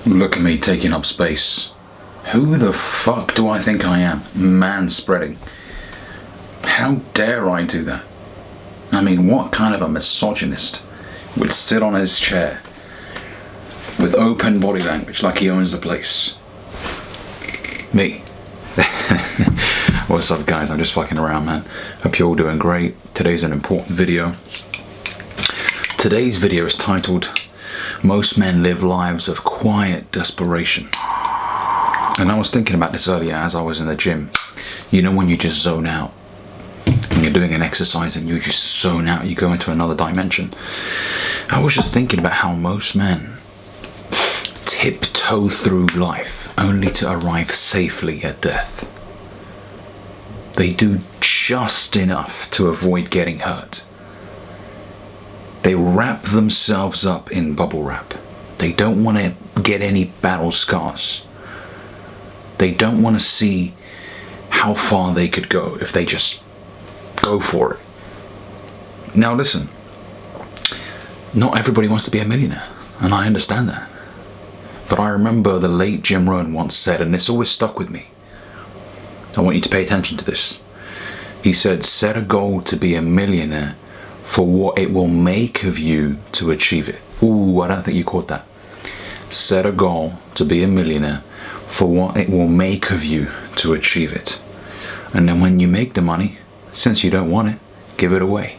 Look at me taking up space. Who the fuck do I think I am? Man-spreading. How dare I do that? I mean, what kind of a misogynist would sit on his chair with open body language like he owns the place? Me. What's up, guys? I'm just fucking around, man. Hope you're all doing great. Today's an important video. Today's video is titled, Most Men Live Lives of Quiet Desperation. And I was thinking about this earlier as I was in the gym. You know when you just zone out? When you're doing an exercise and you just zone out, you go into another dimension. I was just thinking about how most men tiptoe through life only to arrive safely at death. They do just enough to avoid getting hurt. They wrap themselves up in bubble wrap. They don't want to get any battle scars. They don't want to see how far they could go if they just go for it. Now listen, not everybody wants to be a millionaire, and I understand that. But I remember the late Jim Rohn once said, and this always stuck with me. I want you to pay attention to this. He said, set a goal to be a millionaire for what it will make of you to achieve it. Ooh, I don't think you caught that. Set a goal to be a millionaire for what it will make of you to achieve it. And then when you make the money, since you don't want it, give it away.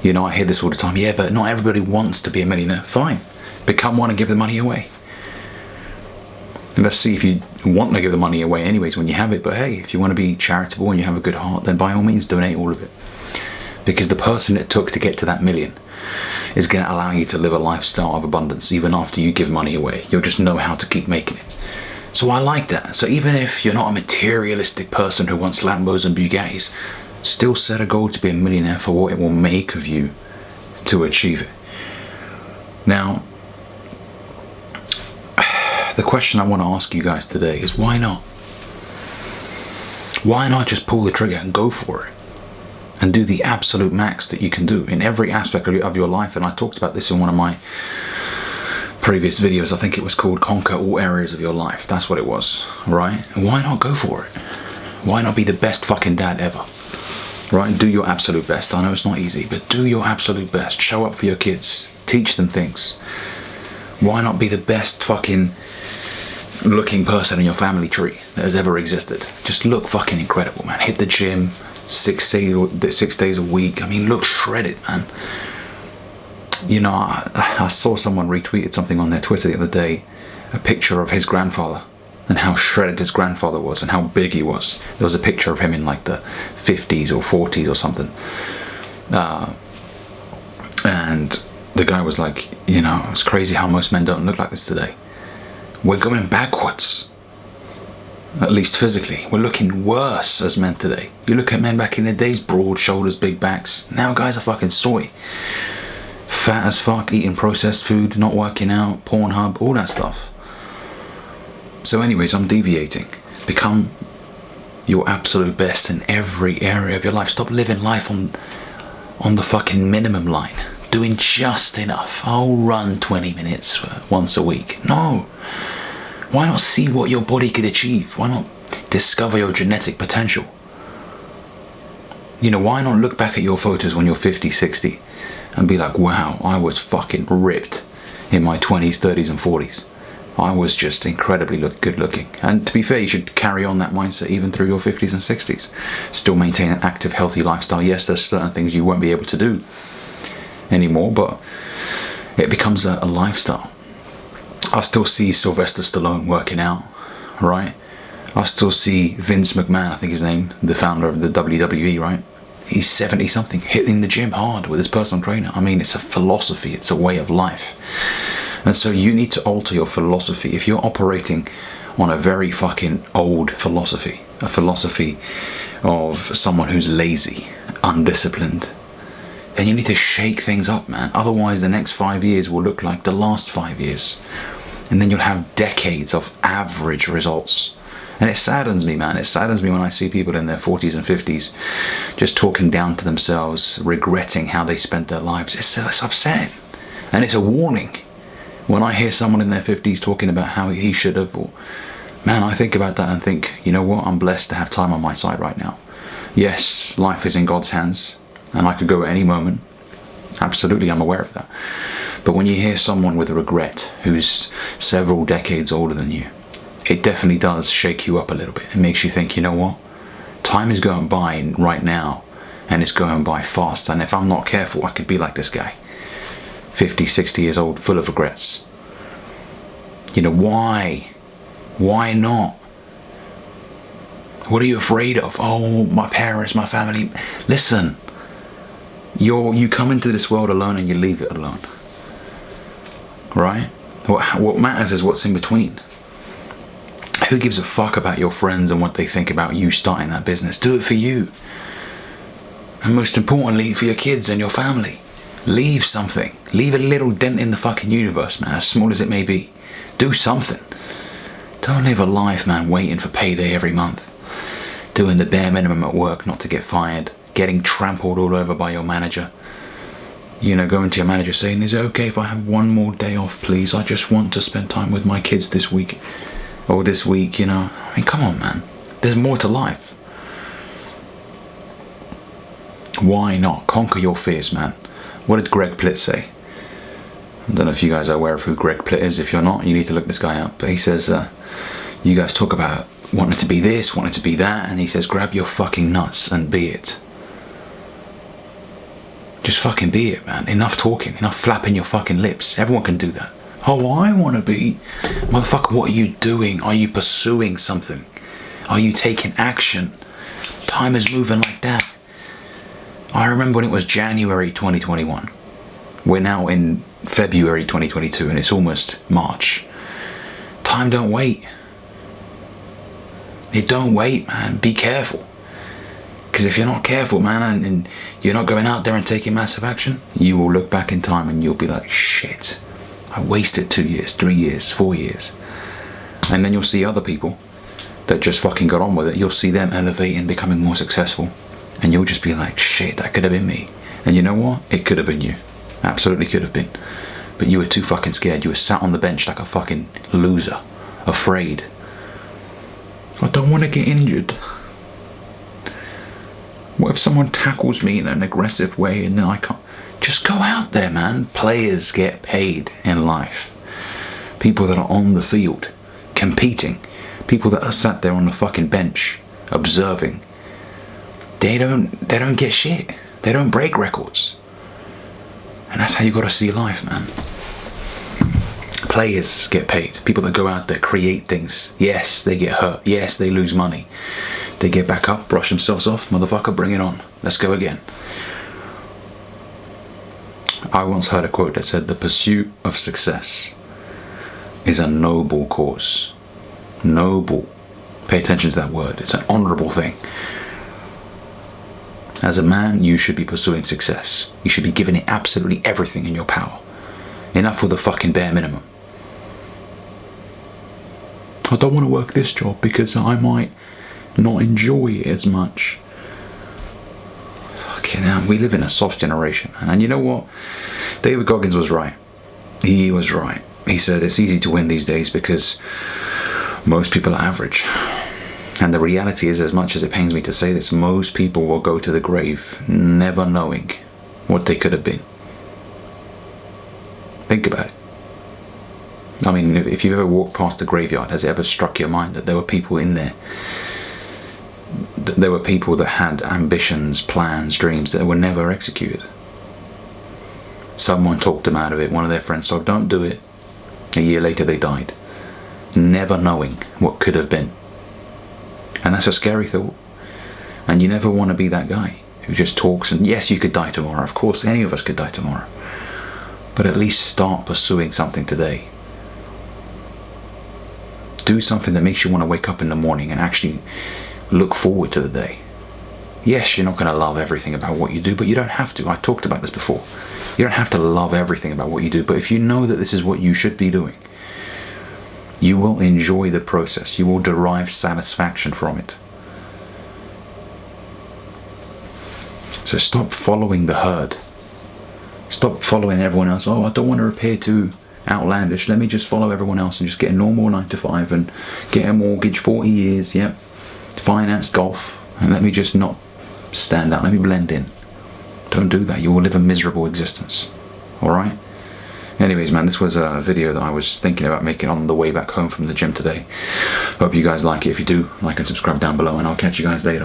You know, I hear this all the time. Yeah, but not everybody wants to be a millionaire. Fine. Become one and give the money away. And let's see if you want to give the money away anyways when you have it. But hey, if you want to be charitable and you have a good heart, then by all means donate all of it. Because the person it took to get to that million is going to allow you to live a lifestyle of abundance even after you give money away. You'll just know how to keep making it. So I like that. So even if you're not a materialistic person who wants Lambos and Bugattis, still set a goal to be a millionaire for what it will make of you to achieve it. Now, the question I want to ask you guys today is why not? Why not just pull the trigger and go for it? And do the absolute max that you can do in every aspect of your life. And I talked about this in one of my previous videos. I think it was called Conquer All Areas of Your Life. That's what it was, right? Why not go for it? Why not be the best fucking dad ever? Right? Do your absolute best. I know it's not easy, but do your absolute best. Show up for your kids. Teach them things. Why not be the best fucking looking person in your family tree that has ever existed? Just look fucking incredible, man. Hit the gym 6 days a week. I mean, look shredded, man. You know, I saw someone retweeted something on their Twitter the other day, a picture of his grandfather and how shredded his grandfather was and how big he was. There was a picture of him in like the 50s or 40s or something. And the guy was like, you know, it's crazy how most men don't look like this today. We're going backwards. At least physically. We're looking worse as men today. You look at men back in the days, broad shoulders, big backs. Now guys are fucking soy. Fat as fuck, eating processed food, not working out, Pornhub, all that stuff. So anyways, I'm deviating. Become your absolute best in every area of your life. Stop living life on the fucking minimum line. Doing just enough. I'll run 20 minutes once a week. No. Why not see what your body could achieve? Why not discover your genetic potential? You know, why not look back at your photos when you're 50, 60 and be like, wow, I was fucking ripped in my 20s, 30s and 40s. I was just incredibly good looking. And to be fair, you should carry on that mindset even through your 50s and 60s. Still maintain an active, healthy lifestyle. Yes, there's certain things you won't be able to do anymore, but it becomes a lifestyle. I still see Sylvester Stallone working out, right? I still see Vince McMahon, I think his name, the founder of the WWE, right? He's 70 something, hitting the gym hard with his personal trainer. I mean, it's a philosophy, it's a way of life. And so you need to alter your philosophy. If you're operating on a very fucking old philosophy, a philosophy of someone who's lazy, undisciplined, then you need to shake things up, man. Otherwise, the next 5 years will look like the last 5 years. And then you'll have decades of average results. And it saddens me, man. It saddens me when I see people in their 40s and 50s just talking down to themselves, regretting how they spent their lives. It's upsetting. And it's a warning. When I hear someone in their 50s talking about how he should have, or, man, I think about that and think, you know what, I'm blessed to have time on my side right now. Yes, life is in God's hands, and I could go at any moment. Absolutely, I'm aware of that. But when you hear someone with regret who's several decades older than you, it definitely does shake you up a little bit. It makes you think, you know what? Time is going by right now, and it's going by fast. And if I'm not careful, I could be like this guy. 50, 60 years old, full of regrets. You know, why? Why not? What are you afraid of? Oh, my parents, my family. Listen, you come into this world alone and you leave it alone. Right? What matters is what's in between. Who gives a fuck about your friends and what they think about you starting that business? Do it for you. And most importantly, for your kids and your family. Leave something. Leave a little dent in the fucking universe, man, as small as it may be. Do something. Don't live a life, man, waiting for payday every month. Doing the bare minimum at work not to get fired. Getting trampled all over by your manager. You know, going to your manager saying, is it okay if I have one more day off, please? I just want to spend time with my kids this week. Or this week, you know. I mean, come on, man. There's more to life. Why not? Conquer your fears, man. What did Greg Plitt say? I don't know if you guys are aware of who Greg Plitt is. If you're not, you need to look this guy up. But he says, you guys talk about wanting to be this, wanting to be that, and he says, grab your fucking nuts and be it. Just fucking be it, man. Enough talking, enough flapping your fucking lips. Everyone can do that. Oh, I want to be. Motherfucker, what are you doing? Are you pursuing something? Are you taking action? Time is moving like that. I remember when it was January 2021. We're now in February 2022 and it's almost March. Time don't wait. It don't wait, man. Be careful. Because if you're not careful, man, and you're not going out there and taking massive action, you will look back in time and you'll be like, shit, I wasted 2 years, 3 years, 4 years. And then you'll see other people that just fucking got on with it. You'll see them elevating, becoming more successful. And you'll just be like, shit, that could have been me. And you know what? It could have been you. Absolutely could have been. But you were too fucking scared. You were sat on the bench like a fucking loser. Afraid. I don't want to get injured. What if someone tackles me in an aggressive way and then I can't? Just go out there, man. Players get paid in life. People that are on the field, competing. People that are sat there on the fucking bench, observing. They don't get shit. They don't break records. And that's how you gotta see life, man. Players get paid. People that go out there, create things. Yes, they get hurt. Yes, they lose money. They get back up, brush themselves off. Motherfucker, bring it on. Let's go again. I once heard a quote that said, the pursuit of success is a noble cause. Noble. Pay attention to that word. It's an honorable thing. As a man, you should be pursuing success. You should be giving it absolutely everything in your power. Enough with the fucking bare minimum. I don't want to work this job because I might not enjoy it as much. Fucking hell, we live in a soft generation. And you know what? David Goggins was right. He was right. He said it's easy to win these days because most people are average. And the reality is, as much as it pains me to say this, most people will go to the grave never knowing what they could have been. Think about it. I mean, if you've ever walked past the graveyard, has it ever struck your mind that there were people in there? There were people that had ambitions, plans, dreams that were never executed. Someone talked them out of it. One of their friends told, don't do it. A year later they died. Never knowing what could have been. And that's a scary thought. And you never want to be that guy who just talks and yes, you could die tomorrow. Of course, any of us could die tomorrow. But at least start pursuing something today. Do something that makes you want to wake up in the morning and actually look forward to the day. Yes, you're not going to love everything about what you do, but you don't have to. I talked about this before. You don't have to love everything about what you do, but if you know that this is what you should be doing, you will enjoy the process. You will derive satisfaction from it. So stop following the herd. Stop following everyone else. Oh, I don't want to appear too outlandish. Let me just follow everyone else and just get a normal 9 to 5 and get a mortgage, 40 years, yep, finance golf, and let me just not stand out, let me blend in. Don't do that, you will live a miserable existence. Alright? Anyways, man, this was a video that I was thinking about making on the way back home from the gym today. Hope you guys like it. If you do, like and subscribe down below, and I'll catch you guys later.